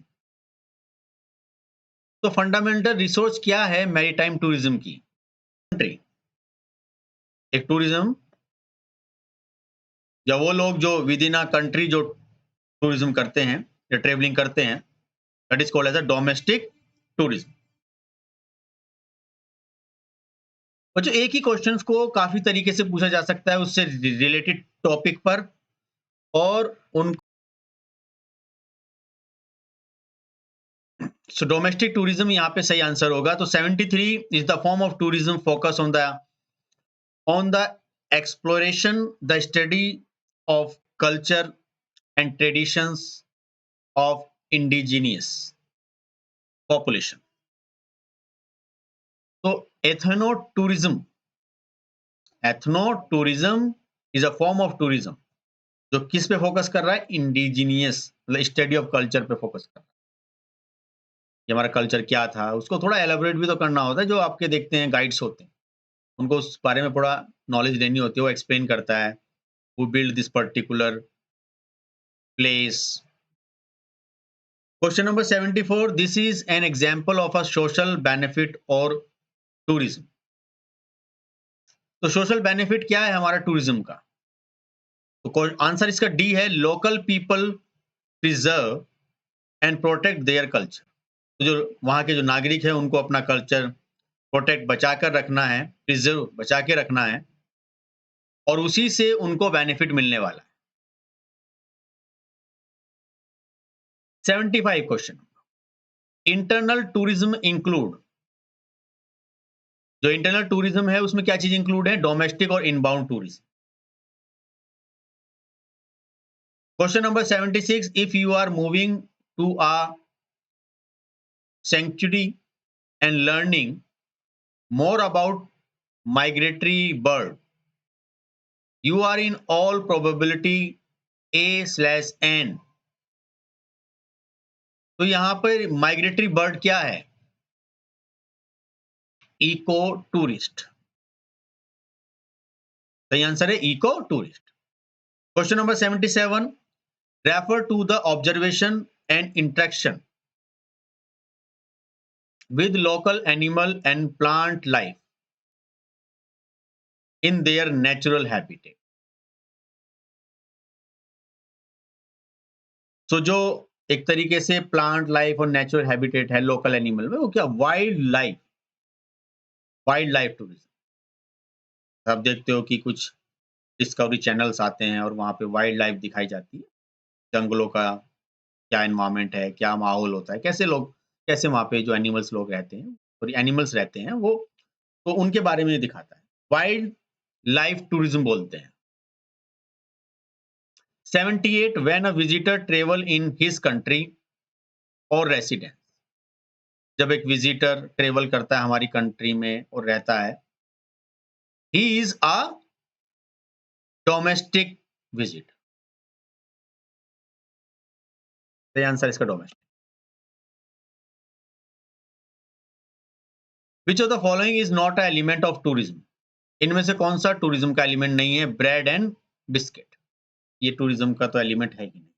तो फंडामेंटल रिसोर्स क्या है मैरीटाइम टूरिज्म की? Country, एक टूरिज्म या वो लोग जो विद इन अ कंट्री जो टूरिज्म करते हैं या ट्रेवलिंग करते हैं, that is called as a domestic tourism. और जो एक ही क्वेश्चंस को काफी तरीके से पूछा जा सकता है उससे रिलेटेड टॉपिक पर, और उन सो डोमेस्टिक टूरिज्म यहाँ पे सही आंसर होगा। तो 73 is the form of tourism focus on the exploration, the study of culture and traditions of indigenous population। तो ethno tourism is a form of tourism जो किस पे फोकस कर रहा है? इंडिजीनियस, मतलब स्टडी ऑफ कल्चर पे फोकस कर रहा है कि हमारा कल्चर क्या था। उसको थोड़ा एलाबोरेट भी तो करना होता है। जो आपके देखते हैं गाइड्स होते हैं, उनको उस बारे में थोड़ा नॉलेज लेनी होती है, वो एक्सप्लेन करता है, वो build this particular place. Question number 74, this is an example of a social benefit or tourism। तो सोशल बेनिफिट क्या है हमारा टूरिज्म का? तो आंसर इसका डी है, local people preserve and protect their culture. तो जो वहां के जो नागरिक है उनको अपना कल्चर प्रोटेक्ट, बचा कर रखना है, प्रिजर्व बचा के रखना है, और उसी से उनको बेनिफिट मिलने वाला है। 75 क्वेश्चन, इंटरनल टूरिज्म इंक्लूड, जो इंटरनल टूरिज्म है उसमें क्या चीज इंक्लूड है? डोमेस्टिक और inbound tourism. Question number 76, if you are moving to a sanctuary and learning more about migratory bird, you are in all probability A/N। तो यहां पर माइग्रेटरी बर्ड क्या है? Eco tourist. सही आंसर है eco tourist. Question number 77, refer to the observation and interaction with local animal and plant life in their natural habitat। तो जो एक तरीके से प्लांट लाइफ और नेचुरल हैबिटेट है लोकल एनिमल में, वो क्या? Wild life tourism. आप देखते हो कि कुछ डिस्कवरी चैनल्स आते हैं और वहां पे वाइल्ड लाइफ दिखाई जाती है, जंगलों का क्या एनवायरमेंट है, क्या माहौल होता है, कैसे वहां पे जो एनिमल्स लोग रहते हैं और एनिमल्स रहते हैं वो, तो उनके बारे में दिखाता है, वाइल्ड लाइफ टूरिज्म बोलते हैं। 78, when a visitor travel in his country और रेसिडेंस, जब एक विजिटर ट्रेवल करता है हमारी कंट्री में और रहता है, he is a domestic visit. सही आंसर इसका domestic. Which of the following is not a element of tourism, इनमें से कौन सा टूरिज्म का एलिमेंट नहीं है? ब्रेड एंड बिस्किट, ये टूरिज्म का तो एलिमेंट है ही नहीं।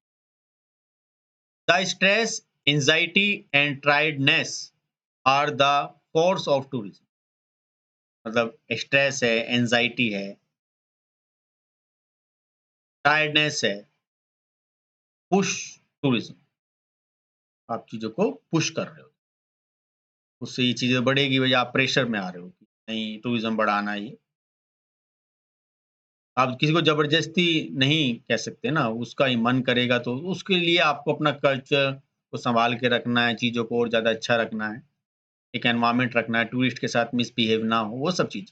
The stress, anxiety and tiredness are the force of tourism, मतलब स्ट्रेस है, एंजाइटी है, टायर्डनेस है, पुश टूरिज्म, आप चीज़ों को पुश कर रहे हो। उससे ये चीज़ें बढ़ेगी भई, आप प्रेशर में आ रहे हो कि नहीं टूरिज्म बढ़ाना है ये। आप किसी को ज़बरदस्ती नहीं कह सकते ना, उसका ही मन करेगा तो उसके लिए आपको अपना कल्चर को सँभाल के रखना है, चीज़ों को और ज़्यादा अच्छा रखना है, एक एनवायरनमेंट रखना है, टूरिस्ट के साथ मिसबिहेव ना हो, वो सब चीज़।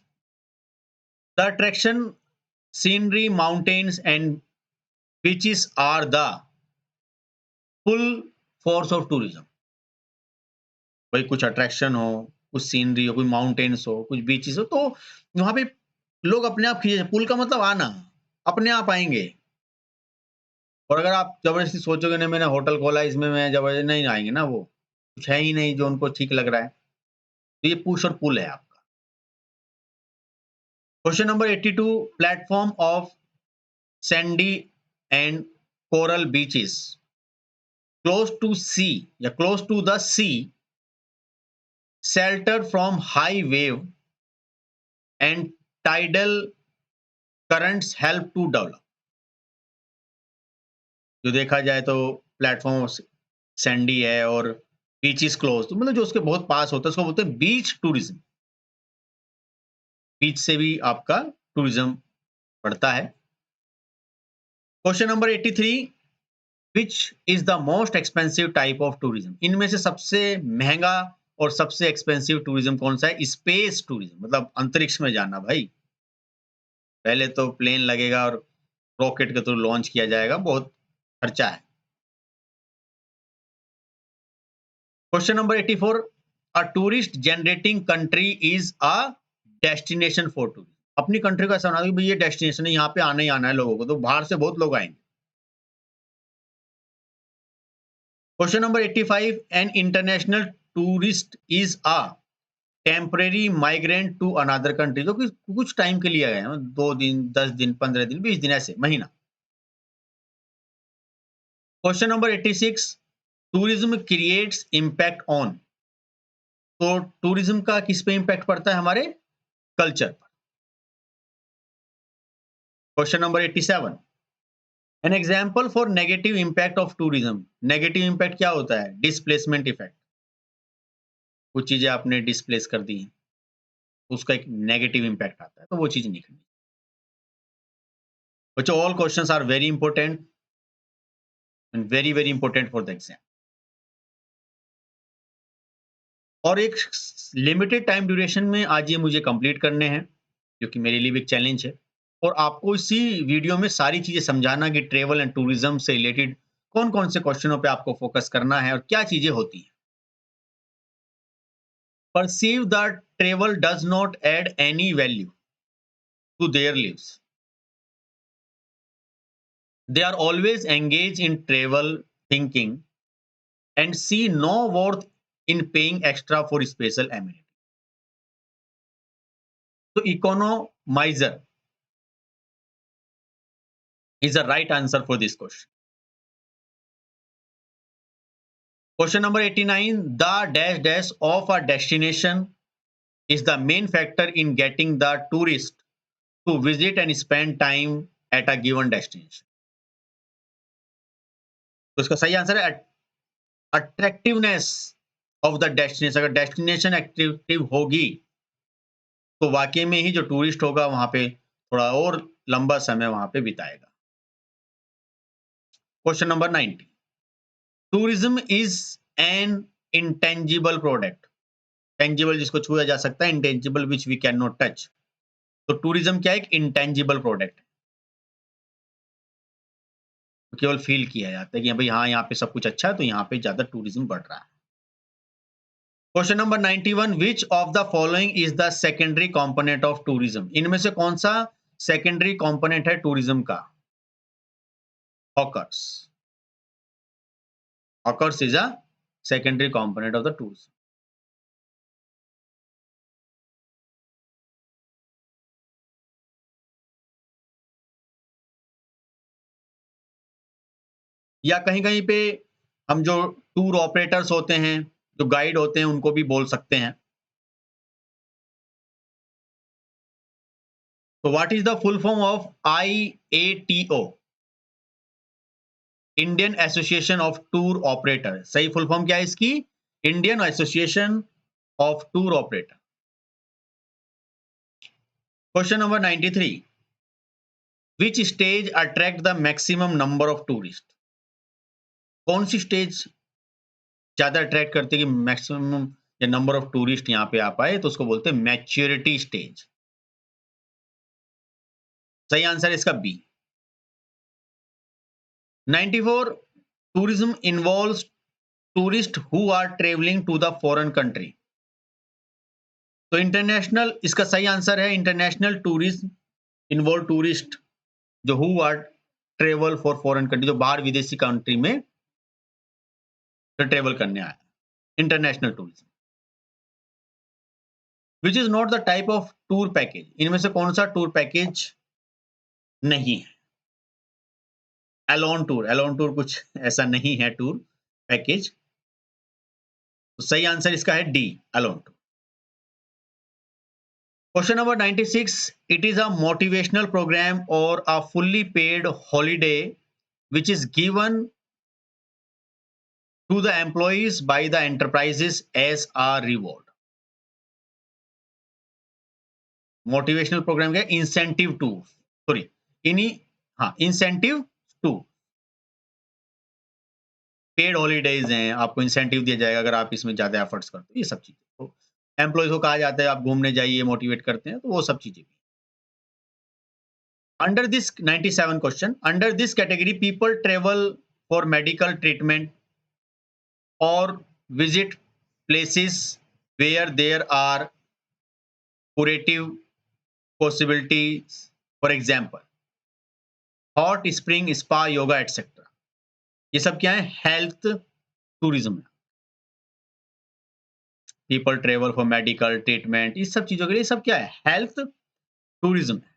The attraction, scenery, mountains and beaches are the full force of tourism. भाई कुछ अट्रैक्शन हो, कुछ सीनरी हो, कोई माउंटेन्स हो, कुछ बीचेस हो, तो वहाँ पे लोग अपने आप खींचे, पुल का मतलब आना, अपने आप आएँगे। और अगर आप ज़बरदस्ती सोचोगे नहीं मैंने होटल खोला है इसमें मैं ज़बरदस्ती, नहीं आएँगे ना वो। कुछ है ही नहीं जो उनको ठीक लग रहा है। तो ये पुश और पुल है आपका। Question number 82, platform of sandy and coral beaches close to sea या close to the sea, sheltered from high wave and tidal currents help to develop। जो देखा जाए तो प्लेटफॉर्म सैंडी है और बीच इज क्लोज, तो मतलब जो उसके बहुत पास होता है उसको बोलते हैं बीच टूरिज्म। बीच से भी आपका टूरिज्म बढ़ता है। Question number 83, which is the most expensive type of tourism, इनमें से सबसे महंगा और सबसे एक्सपेंसिव टूरिज्म कौन सा है? स्पेस टूरिज्म, मतलब अंतरिक्ष में जाना भाई। पहले तो प्लेन लगेगा और रॉकेट के थ्रू लॉन्च किया जाएगा, बहुत खर्चा है। Question number 84, a tourist generating country is a destination for tourist. अपनी कंट्री का ऐसा होना कि भाई ये डेस्टिनेशन है, यहाँ पे आना ही आना है लोगों को, तो बाहर से बहुत लोग आएंगे। Question number 85, an international tourist is a temporary migrant to another country, जो कि कुछ टाइम के लिए आए हैं, 2 दिन, 10 दिन, 15 दिन, 20 दिन, ऐसे महीना। Question number 86, tourism creates impact on, तो टूरिज्म का किस पे इम्पैक्ट पड़ता है? हमारे कल्चर पर। Question number 87, an example for negative impact of tourism. Negative impact क्या होता है? डिस्प्लेसमेंट इफेक्ट, कुछ चीजें आपने डिस्प्लेस कर दी हैं, उसका एक नेगेटिव इम्पैक्ट आता है, तो वो चीज नहीं करनी। बच्चों all questions are very important and very very important for the exam, और एक लिमिटेड टाइम ड्यूरेशन में आज ये मुझे कंप्लीट करने हैं, जो कि मेरे लिए भी एक चैलेंज है। और आपको इसी वीडियो में सारी चीजें समझाना कि ट्रेवल एंड टूरिज्म से रिलेटेड कौन कौन से क्वेश्चनों पे आपको फोकस करना है और क्या चीजें होती हैं। Perceive that travel does not add any value to their lives, they are always engaged in travel thinking and see no worth in paying extra for special amenity। So economizer is the right answer for this question। Question number 89, the dash dash of a destination is the main factor in getting the tourist to visit and spend time at a given destination। तो इसका सही answer है attractiveness of the destination. अगर destination attractive होगी तो वाकई में ही जो टूरिस्ट होगा वहां पे थोड़ा और लंबा समय वहां पे बिताएगा। Question number 90, tourism is an intangible product. Tangible जिसको छुआ जा सकता है, intangible which we can not touch. तो टूरिज्म क्या है? एक इंटेंजिबल प्रोडक्ट है, तो केवल फील किया जाता है कि भाई हाँ यहाँ पे सब कुछ अच्छा है, तो यहाँ पे ज्यादा टूरिज्म बढ़ रहा है। Question number 91, which of the following is the secondary component of tourism. इनमें से कौन सा सेकेंडरी कंपोनेंट है टूरिज्म का? Hawkers. Hawkers is a secondary component of the tourism। या कहीं कहीं पे हम जो टूर ऑपरेटर्स होते हैं, जो गाइड होते हैं उनको भी बोल सकते हैं। तो what is the full form of IATO? Indian association of tour operator. सही फुल फॉर्म क्या है इसकी? Indian association of tour operator. Question number 93, which stage attract the maximum number of tourist? कौन सी स्टेज ज्यादा अट्रैक्ट करती है कि maximum या नंबर ऑफ टूरिस्ट यहाँ पे आ पाए? तो उसको बोलते हैं मैच्योरिटी स्टेज। सही आंसर इसका B. 94, tourism involves tourist who are travelling to the foreign country. तो इंटरनेशनल इसका सही आंसर है, इंटरनेशनल टूरिज्म इन्वॉल्व टूरिस्ट जो who are travel for foreign country, जो बाहर विदेशी कंट्री में ट्रेवल करने आया, international tourism. Which is not the type of tour package? इनमें से कौन सा टूर पैकेज नहीं है? Elon tour. एलोन टूर कुछ ऐसा नहीं है टूर पैकेज। तो सही आंसर इसका है D, alone tour. Question number 96, it is a motivational programme और a fully paid holiday which is given to the employees by the enterprises as a reward. Motivational programme क्या? Incentive to, sorry इन्हीं, हाँ incentive to. Paid holidays हैं, आपको incentive दिया जाएगा अगर आप इसमें ज्यादा एफर्ट्स करते हो, ये सब चीजें। तो एम्प्लॉयज को कहा जाता है आप घूमने जाइए, मोटिवेट करते हैं, तो वो सब चीजें भी। Under this 97 question, under this category people travel for medical treatment और visit places where there are curative possibilities, for example hot spring, spa, yoga etc. ये सब क्या है? हेल्थ टूरिज्म है। People travel for medical treatment, इस सब चीजों के लिए सब क्या है? हेल्थ टूरिज्म है।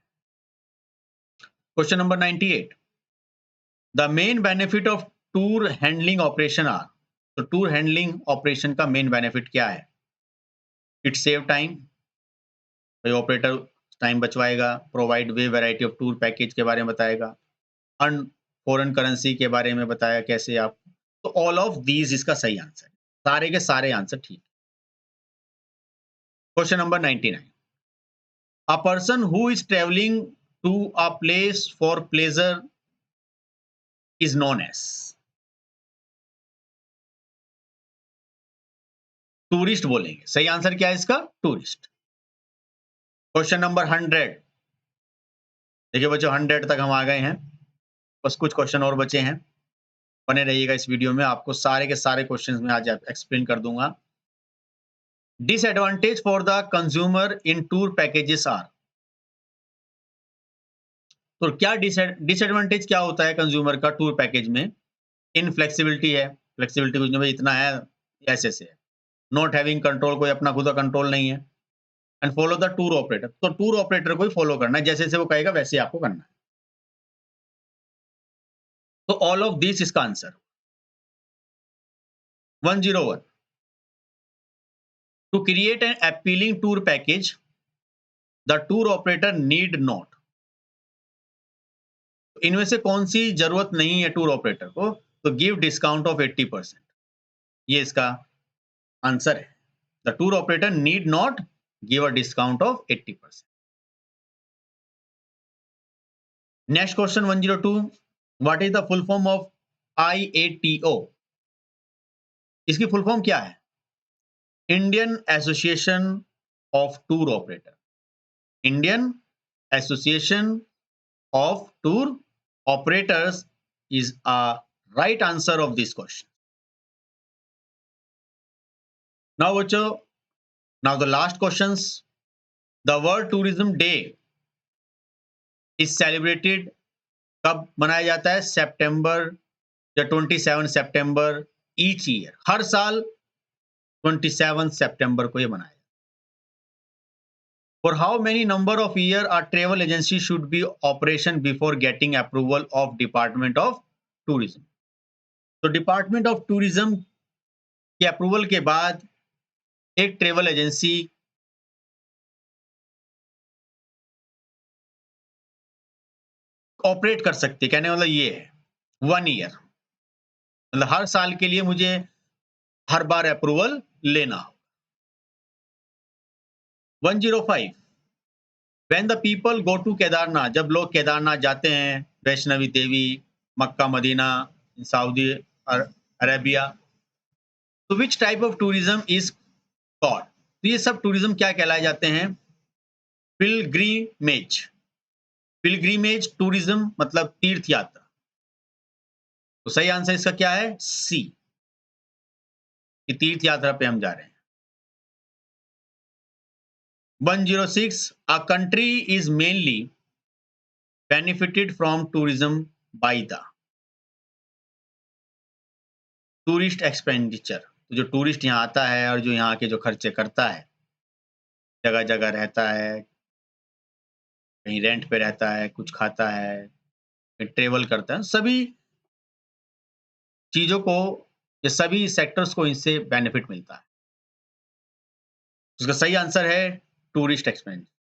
Question number 98, the main benefit of tour handling operation are. तो टूर हैंडलिंग ऑपरेशन का मेन बेनिफिट क्या है? It save time, operator time बचवाएगा, provide way variety of tour package के बारे में बताएगा, अर्न फॉरेन करेंसी के बारे में बताया कैसे आप। तो ऑल ऑफ दीज इसका सही आंसर है, सारे के सारे आंसर ठीक। Question number 99, a person who is travelling to a place for pleasure is known as. Tourist बोलेंगे, सही आंसर क्या है इसका? टूरिस्ट। क्वेश्चन नंबर 100, देखिए बच्चों 100 तक हम आ गए हैं, बस कुछ क्वेश्चन और बचे हैं। बने रहिएगा इस वीडियो में, आपको सारे के सारे क्वेश्चंस में आज एक्सप्लेन कर दूंगा। Disadvantage for the consumer in tour packages are. तो क्या डिसएडवांटेज क्या होता है कंज्यूमर का टूर पैकेज में? इनफ्लेक्सिबिलिटी है, फ्लेक्सिबिलिटी कुछ नहीं भाई इतना है ऐसे से है। नॉट हैविंग कंट्रोल, कोई अपना खुद का कंट्रोल नहीं है। And follow the tour operator, तो टूर ऑपरेटर को ही फॉलो करना है, जैसे जैसे वो कहेगा वैसे आपको करना है। तो ऑल ऑफ दिस इसका answer. 101, to create an appealing tour package the tour operator need not. इनमें से कौन सी जरूरत नहीं है टूर ऑपरेटर को? तो गिव डिस्काउंट ऑफ 80%, ये इसका आंसर है। The tour operator need not give a discount of 80%। Next question 102, what is the full form of IATO? इसकी फुल फॉर्म क्या है? Indian association of tour operator. Indian association of tour operators is a right answer of this question. Now बच्चों, now the last questions. The World Tourism Day is celebrated, कब मनाया जाता है? सितंबर या 27 सितंबर each year, हर साल 27 सितंबर को ये मनाया। For how many number of year a travel agency should be operation before getting approval of Department of Tourism? तो Department of Tourism कि अप्रूवल के बाद एक ट्रैवल एजेंसी ऑपरेट कर सकती है। कहने का मतलब ये है 1 ईयर, मतलब हर साल के लिए मुझे हर बार अप्रूवल लेना हो। 105 when the people go to Kedarnath, जब लोग केदारनाथ जाते हैं, Vaishnavi Devi, Mecca Medina, Saudi Arabia, तो which type of tourism is called? तो ये सब टूरिज्म क्या कहलाए जाते हैं? पिलग्रीमेज। पिलग्रीमेज टूरिज्म मतलब तीर्थ यात्रा। तो सही आंसर इसका क्या है? सी, कि तीर्थ यात्रा पे हम जा रहे हैं। 106 a country is mainly benefited from tourism by the tourist expenditure. तो जो टूरिस्ट यहाँ आता है और जो यहाँ के जो खर्चे करता है, जगह जगह रहता है, कहीं रेंट पे रहता है, कुछ खाता है, कहीं ट्रेवल करता है, सभी चीजों को, ये सभी सेक्टर्स को इनसे बेनिफिट मिलता है। उसका सही आंसर है टूरिस्ट एक्सपेंडिचर।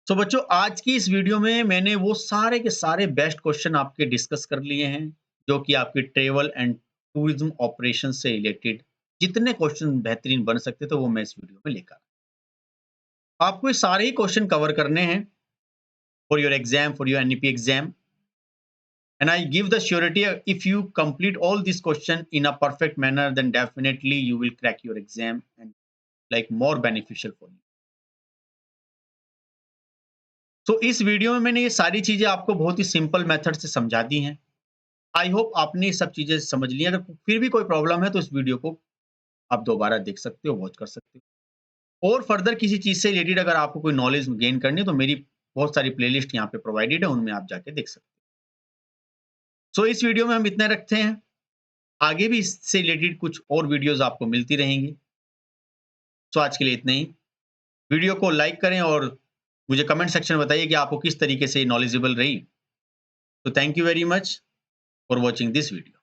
तो बच्चों, आज की इस वीडियो में मैंने वो सारे के सारे बेस्ट क्वेश्चन आपके डिस्कस कर लिए हैं, जो कि आपकी ट्रेवल एंड टूरिज्म ऑपरेशन से रिलेटेड जितने क्वेश्चन बेहतरीन बन सकते थे वो मैं इस वीडियो में लेकर आपको ये सारे ही क्वेश्चन कवर करने हैं for your exam, for your NEP exam, and I give the surety if you complete all these questions in a perfect manner, then definitely you will crack your exam and like more beneficial for you. तो इस video में मैंने ये सारी चीजें आपको बहुत ही सिंपल मेथड से समझा दी हैं। आई होप आपने ये सब चीजें समझ ली। अगर फिर भी कोई प्रॉब्लम है तो इस वीडियो को आप दोबारा देख सकते हो, वॉच कर सकते हो। और फर्दर किसी चीज से रिलेटेड अगर आपको कोई नॉलेज गेन करनी है तो मेरी बहुत सारी प्लेलिस्ट यहाँ पे प्रोवाइडेड है, उनमें आप जाके देख सकते हो। सो इस वीडियो में हम इतना रखते हैं, आगे भी इससे रिलेटेड कुछ और वीडियोस आपको मिलती रहेंगी। सो आज के लिए इतना ही। वीडियो को लाइक करें और मुझे कमेंट सेक्शन में बताइए कि आपको किस तरीके से नॉलेजेबल रही। तो thank you very much for watching this video.